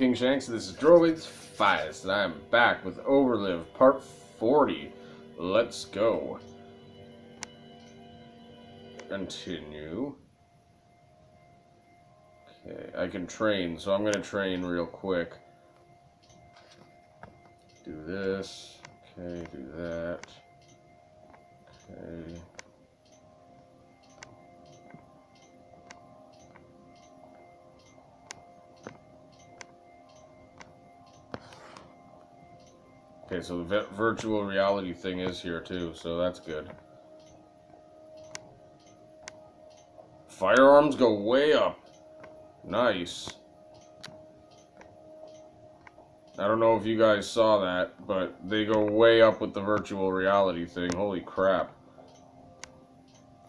King Shanks, this is Droid's Finest, and I am back with Overlive Part 40. Let's go. Continue. Okay, I can train, so I'm going to train real quick. Do this. Okay, do that. Okay. Okay, so the virtual reality thing is here too, so that's good. Firearms go way up. Nice. I don't know if you guys saw that, but they go way up with the virtual reality thing. Holy crap.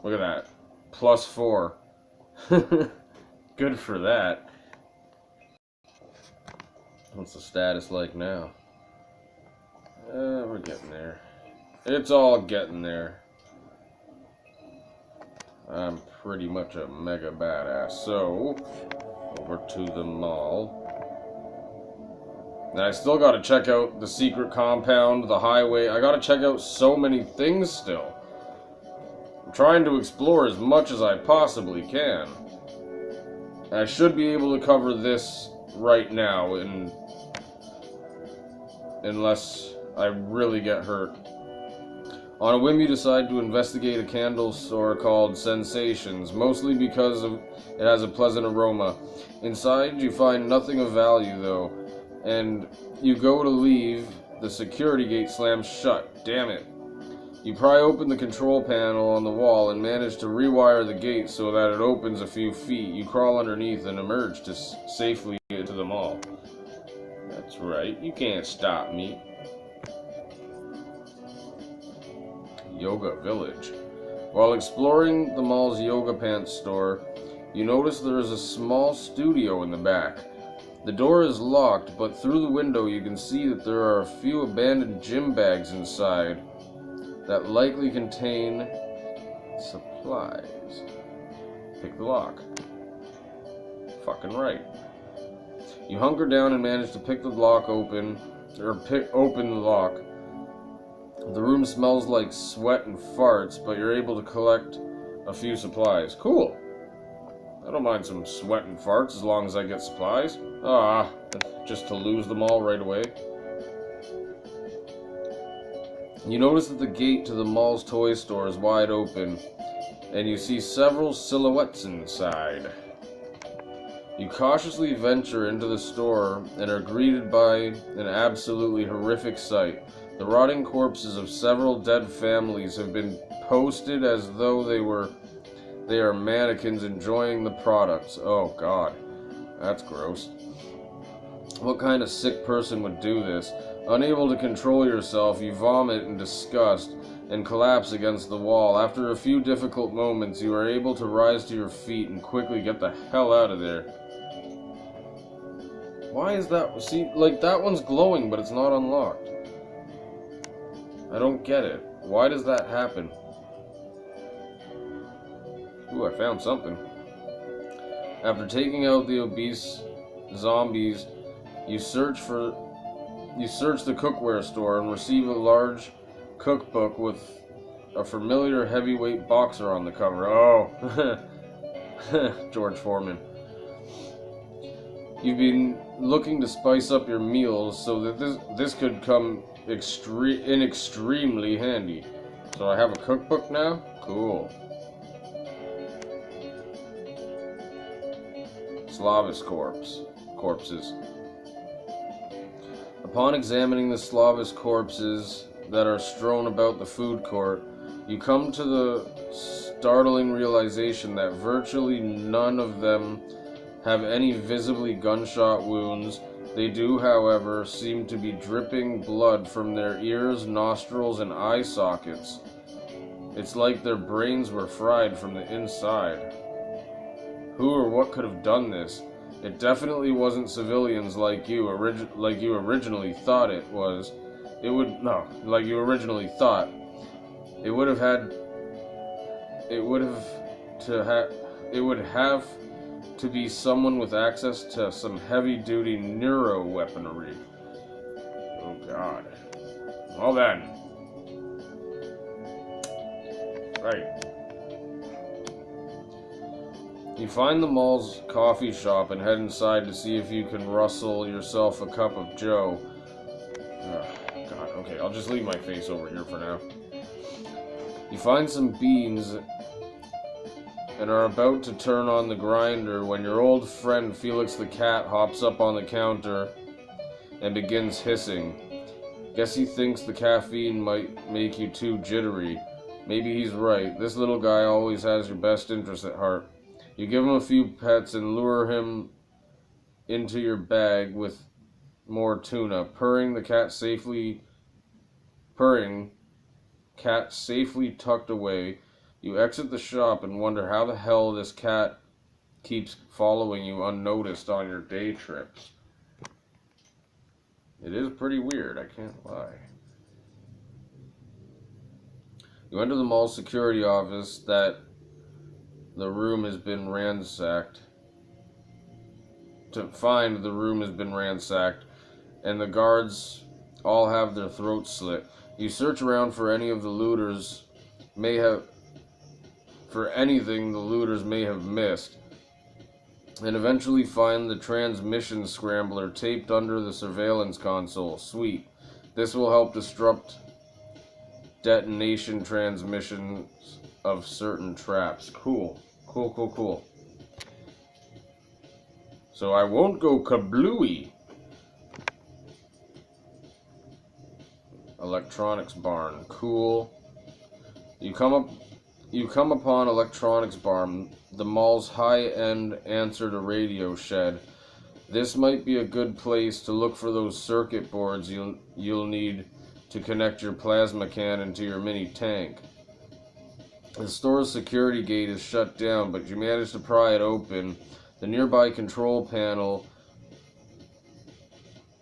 Look at that. +4. Good for that. What's the status like now? We're getting there. It's all getting there. I'm pretty much a mega badass. So, over to the mall. And I still gotta check out the secret compound, the highway. I gotta check out so many things still. I'm trying to explore as much as I possibly can. And I should be able to cover this right now, unless I really get hurt. On a whim, you decide to investigate a candle store called Sensations, mostly because it has a pleasant aroma. Inside, you find nothing of value, though, and you go to leave, the security gate slams shut. Damn it. You pry open the control panel on the wall and manage to rewire the gate so that it opens a few feet. You crawl underneath and emerge to safely into the mall. That's right, you can't stop me. Yoga Village. While exploring the mall's yoga pants store, you notice there is a small studio in the back. The door is locked, but through the window you can see that there are a few abandoned gym bags inside that likely contain supplies. Pick the lock. Fucking right. You hunker down and manage to pick the lock open, open the lock. The room smells like sweat and farts, but you're able to collect a few supplies. Cool. I don't mind some sweat and farts as long as I get supplies. Ah, just to lose them all right away. You notice that the gate to the mall's toy store is wide open, and you see several silhouettes inside. You cautiously venture into the store and are greeted by an absolutely horrific sight. The rotting corpses of several dead families have been posted as though they are mannequins enjoying the products. Oh god, that's gross. What kind of sick person would do this? Unable to control yourself, you vomit in disgust and collapse against the wall. After a few difficult moments, you are able to rise to your feet and quickly get the hell out of there. Why is that? See, like, that one's glowing, but it's not unlocked. I don't get it. Why does that happen? Ooh, I found something. After taking out the obese zombies, you search the cookware store and receive a large cookbook with a familiar heavyweight boxer on the cover. Oh, George Foreman. You've been looking to spice up your meals so that this could come extremely handy. So I have a cookbook now? Cool. Slavis corpses. Upon examining the Slavis corpses that are strewn about the food court, you come to the startling realization that virtually none of them have any visibly gunshot wounds. They do, however, seem to be dripping blood from their ears, nostrils, and eye sockets. It's like their brains were fried from the inside. Who or what could have done this? It definitely wasn't civilians like you originally thought it was. It would have to be someone with access to some heavy-duty neuro weaponry. Oh god. Well then. Right. You find the mall's coffee shop and head inside to see if you can rustle yourself a cup of joe. God, okay, I'll just leave my face over here for now. You find some beans and are about to turn on the grinder when your old friend Felix the cat hops up on the counter and begins hissing. Guess he thinks the caffeine might make you too jittery. Maybe he's right. This little guy always has your best interest at heart. You give him a few pets and lure him into your bag with more tuna. Purring, cat safely tucked away. You exit the shop and wonder how the hell this cat keeps following you unnoticed on your day trips. It is pretty weird, I can't lie. You enter the mall's security office the room has been ransacked. To find the room has been ransacked, and the guards all have their throats slit. You search around for anything the looters may have missed, and eventually find the transmission scrambler taped under the surveillance console. Sweet. This will help disrupt detonation transmissions of certain traps. Cool. Cool. So I won't go kablooey. Electronics barn. Cool. You come upon electronics barn, the mall's high-end answer to radio shed. This might be a good place to look for those circuit boards you'll need to connect your plasma cannon to your mini tank. The store's security gate is shut down, but you manage to pry it open. The nearby control panel...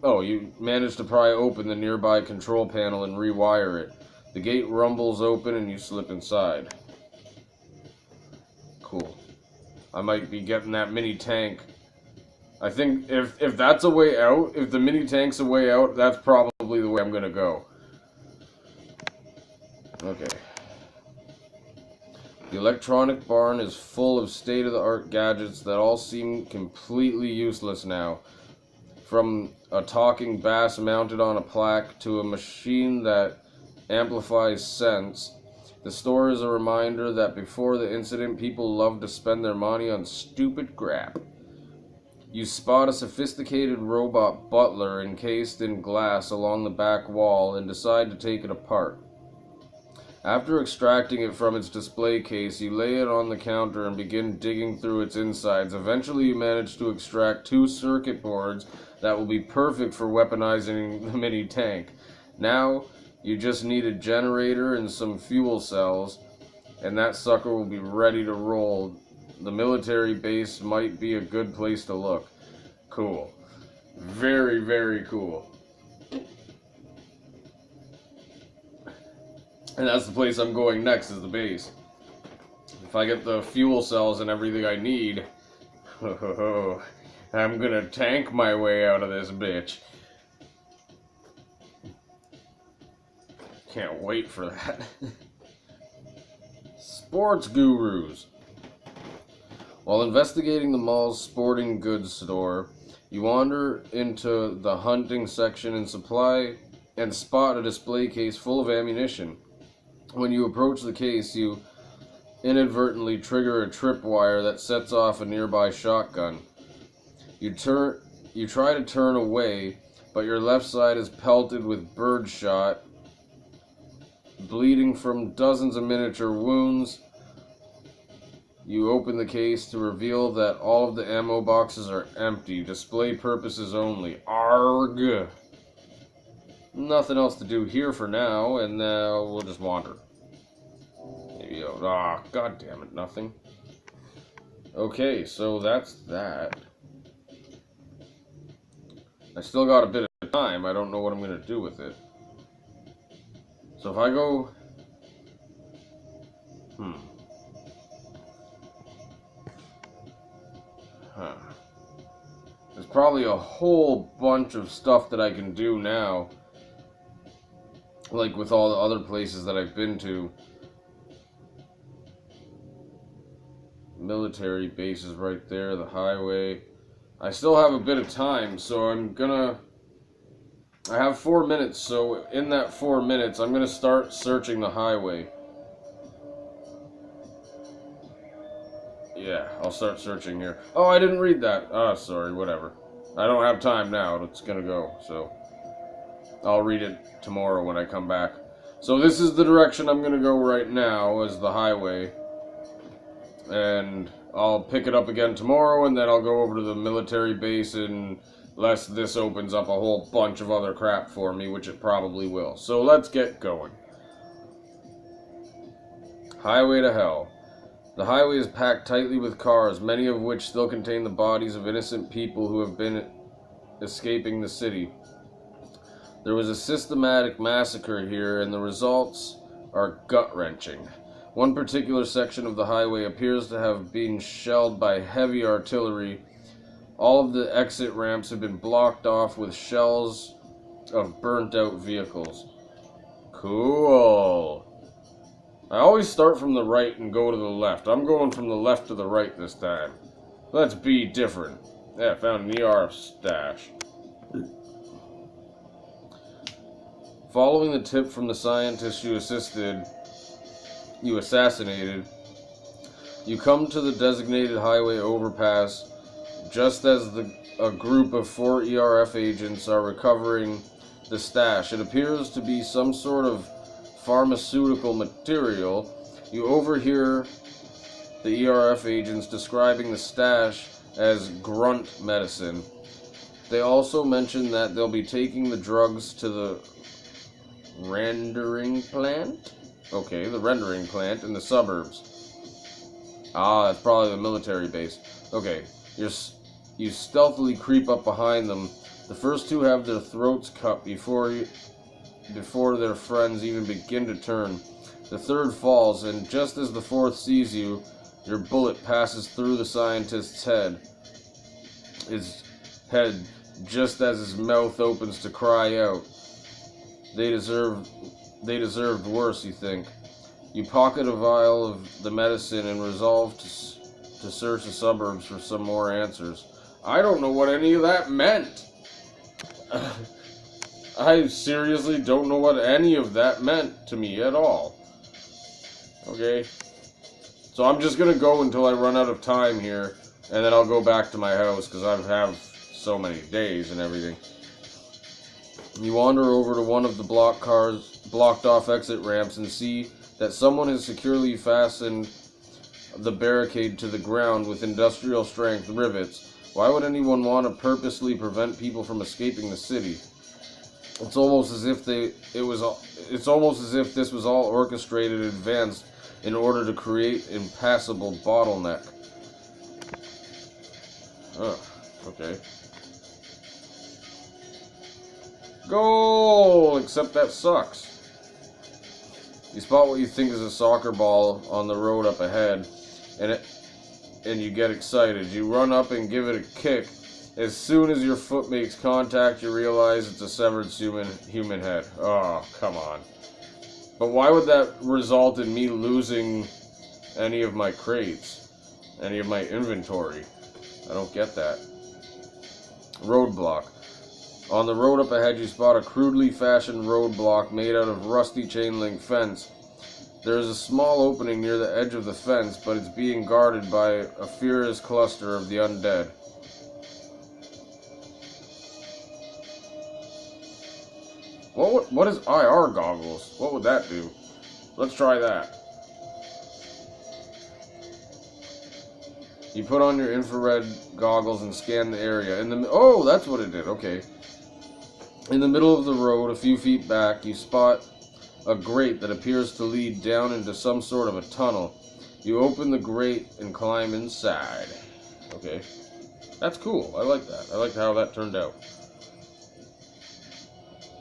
you manage to pry open the nearby control panel and rewire it. The gate rumbles open and you slip inside. Cool. I might be getting that mini tank. I think if that's a way out, if the mini tank's a way out, that's probably the way I'm gonna go. Okay. The electronic barn is full of state-of-the-art gadgets that all seem completely useless now. From a talking bass mounted on a plaque to a machine that amplifies sense, the store is a reminder that before the incident, people loved to spend their money on stupid crap. You spot a sophisticated robot butler encased in glass along the back wall and decide to take it apart. After extracting it from its display case, you lay it on the counter and begin digging through its insides. Eventually, you manage to extract 2 circuit boards that will be perfect for weaponizing the mini tank. Now, you just need a generator and some fuel cells, and that sucker will be ready to roll. The military base might be a good place to look. Cool. Very, very cool. And that's the place I'm going next, is the base. If I get the fuel cells and everything I need, I'm gonna tank my way out of this bitch. Can't wait for that. Sports gurus. While investigating the mall's sporting goods store, you wander into the hunting section and spot a display case full of ammunition. When you approach the case, you inadvertently trigger a tripwire that sets off a nearby shotgun. You try to turn away, but your left side is pelted with birdshot, bleeding from dozens of miniature wounds. You open the case to reveal that all of the ammo boxes are empty, display purposes only. Arg! Nothing else to do here for now, and we'll just wander. Maybe, god damn it, nothing. Okay, so that's that. I still got a bit of time, I don't know what I'm gonna do with it. So if I go... probably a whole bunch of stuff that I can do now. Like with all the other places that I've been to. Military bases right there, the highway. I still have a bit of time, so I have 4 minutes, so in that 4 minutes, I'm gonna start searching the highway. Yeah, I'll start searching here. Oh, I didn't read that. Ah, sorry, whatever. I don't have time now, it's gonna go, so I'll read it tomorrow when I come back. So this is the direction I'm gonna go right now, as the highway. And I'll pick it up again tomorrow, and then I'll go over to the military base unless this opens up a whole bunch of other crap for me, which it probably will. So let's get going. Highway to Hell. The highway is packed tightly with cars, many of which still contain the bodies of innocent people who have been escaping the city. There was a systematic massacre here, and the results are gut-wrenching. One particular section of the highway appears to have been shelled by heavy artillery. All of the exit ramps have been blocked off with shells of burnt-out vehicles. Cool. I always start from the right and go to the left. I'm going from the left to the right this time. Let's be different. Yeah, found an ER stash. Following the tip from the scientist you assassinated, you come to the designated highway overpass just as a group of 4 ERF agents are recovering the stash. It appears to be some sort of pharmaceutical material. You overhear the ERF agents describing the stash as grunt medicine. They also mention that they'll be taking the drugs to the rendering plant? Okay, the rendering plant in the suburbs. Ah, that's probably the military base. Okay, you stealthily creep up behind them. The first 2 have their throats cut before their friends even begin to turn. The third falls, and just as the fourth sees you, your bullet passes through the scientist's head. His head, just as his mouth opens to cry out. They deserved worse, you think. You pocket a vial of the medicine and resolve to search the suburbs for some more answers. I don't know what any of that meant. I seriously don't know what any of that meant to me at all. Okay. So I'm just gonna go until I run out of time here, and then I'll go back to my house, because I have so many days and everything. You wander over to one of the blocked off exit ramps and see that someone has securely fastened the barricade to the ground with industrial strength rivets. Why would anyone want to purposely prevent people from escaping the city? It's almost as if this was all orchestrated in advance in order to create an impassable bottleneck. Okay. Goal! Except that sucks. You spot what you think is a soccer ball on the road up ahead, and you get excited. You run up and give it a kick. As soon as your foot makes contact, you realize it's a severed human head. Oh, come on. But why would that result in me losing any of my crates? Any of my inventory? I don't get that. Roadblock. On the road up ahead, you spot a crudely fashioned roadblock made out of rusty chain link fence. There is a small opening near the edge of the fence, but it's being guarded by a furious cluster of the undead. What is IR goggles? What would that do? Let's try that. You put on your infrared goggles and scan the area. Oh, that's what it did. Okay. In the middle of the road, a few feet back, you spot a grate that appears to lead down into some sort of a tunnel. You open the grate and climb inside. Okay. That's cool. I like that. I like how that turned out.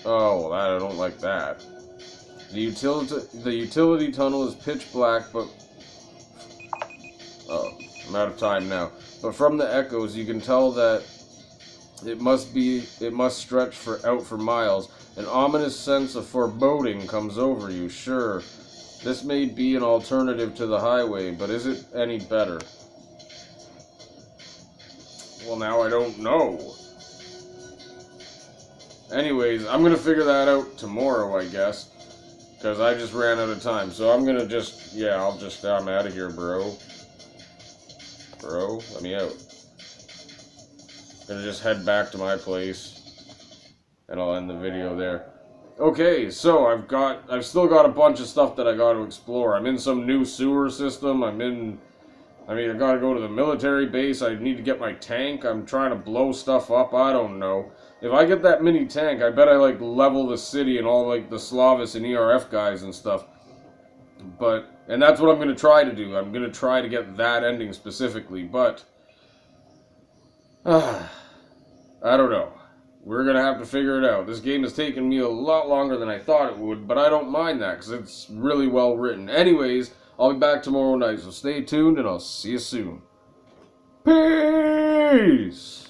Oh, well, I don't like that. The utility tunnel is pitch black, but... Oh, I'm out of time now. But from the echoes, you can tell that It must stretch out for miles. An ominous sense of foreboding comes over you, sure. This may be an alternative to the highway, but is it any better? Well, now I don't know. Anyways, I'm gonna figure that out tomorrow, I guess. Because I just ran out of time. So I'm gonna I'm out of here, bro. Bro, let me out. Gonna just head back to my place. And I'll end the video there. Okay, so I've still got a bunch of stuff that I gotta explore. I'm in some new sewer system. I gotta go to the military base. I need to get my tank. I'm trying to blow stuff up. I don't know. If I get that mini tank, I bet I, like, level the city and all, like, the Slavis and ERF guys and stuff. And that's what I'm gonna try to do. I'm gonna try to get that ending specifically, but... I don't know. We're gonna have to figure it out. This game has taken me a lot longer than I thought it would, but I don't mind that, because it's really well written. Anyways, I'll be back tomorrow night, so stay tuned, and I'll see you soon. Peace!